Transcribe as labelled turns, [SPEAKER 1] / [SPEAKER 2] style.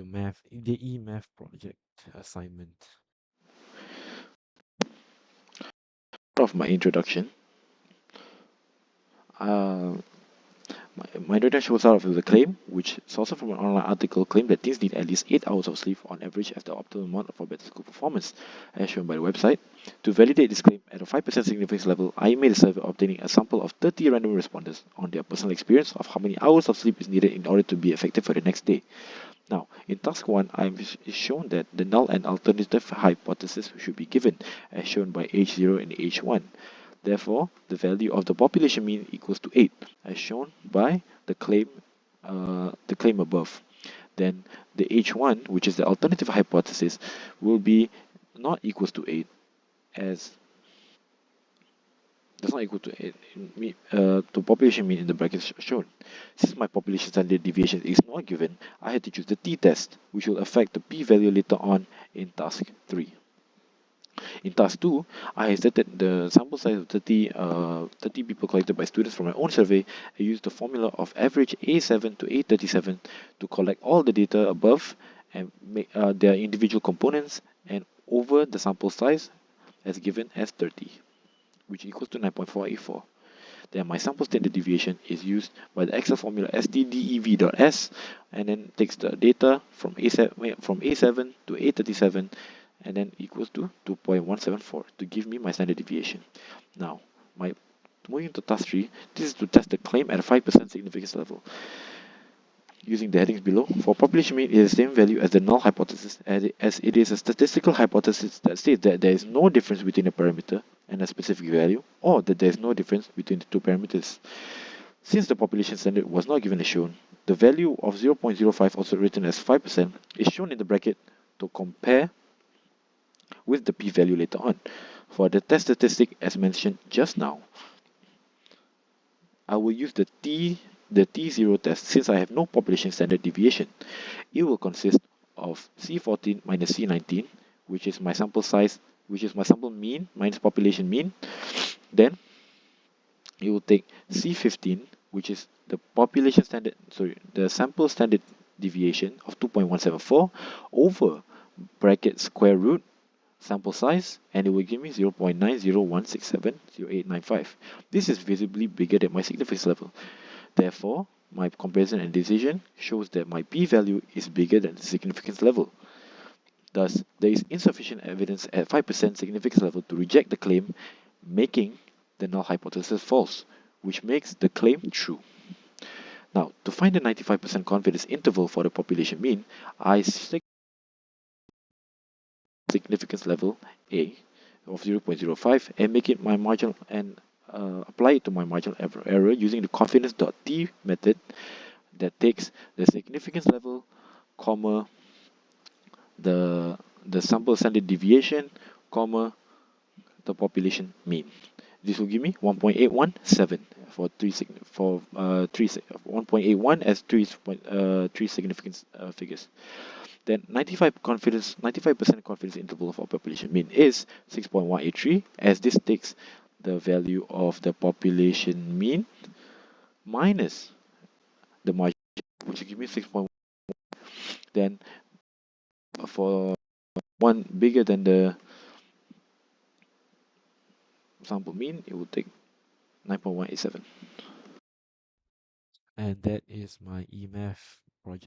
[SPEAKER 1] the e-math project assignment.
[SPEAKER 2] Of my introduction, uh, my introduction was out of the claim, which sourced from an online article, claimed that teens need at least 8 hours of sleep on average as the optimal amount for better school performance, as shown by the website. To validate this claim at a 5% significance level, I made a survey obtaining a sample of 30 random respondents on their personal experience of how many hours of sleep is needed in order to be effective for the next day. Now, in task 1, it's shown that the null and alternative hypothesis should be given, as shown by H0 and H1. Therefore, the value of the population mean equals to 8, as shown by the claim above. Then the H1, which is the alternative hypothesis, will be not equals to 8, as does not equal to 8 to population mean in the brackets shown. Since my population standard deviation is not given, I had to choose the t-test, which will affect the p-value later on in task 3. In task 2, I setted the sample size of 30 people collected by students from my own survey. I used the formula of average A7 to A37 to collect all the data above and make their individual components and over the sample size as given as 30, which equals to 9.484. Then my sample standard deviation is used by the Excel formula stdev.s and then takes the data from A7 to A37 and then equals to 2.174 to give me my standard deviation. Now, moving to task 3, this is to test the claim at a 5% significance level. Using the headings below, for population mean it is the same value as the null hypothesis, as it is a statistical hypothesis that states that there is no difference between a parameter and a specific value, or that there is no difference between the two parameters. Since the population standard was not given as shown, the value of 0.05, also written as 5%, is shown in the bracket to compare with the p-value later on. For the test statistic as mentioned just now, I will use the T0 test since I have no population standard deviation. It will consist of C14 minus C19, which is my sample size, which is my sample mean minus population mean. Then you will take C15, which is the sample standard deviation of 2.174 over bracket square root sample size, and it will give me 0.901670.895. This is visibly bigger than my significance level. Therefore, my comparison and decision shows that my p-value is bigger than the significance level. Thus, there is insufficient evidence at 5% significance level to reject the claim, making the null hypothesis false, which makes the claim true. Now, to find the 95% confidence interval for the population mean, I stick significance level A of 0.05 and make it my marginal and apply it to my marginal error using the confidence.t method that takes the significance level, comma, the sample standard deviation, comma, the population mean. This will give me 1.817 for 1.81 as three significance figures. Then 95% confidence interval for population mean is 6.183, as this takes the value of the population mean minus the margin, which will give me 6.1. Then for one bigger than the sample mean, it will take 9.187.
[SPEAKER 1] And that is my e-math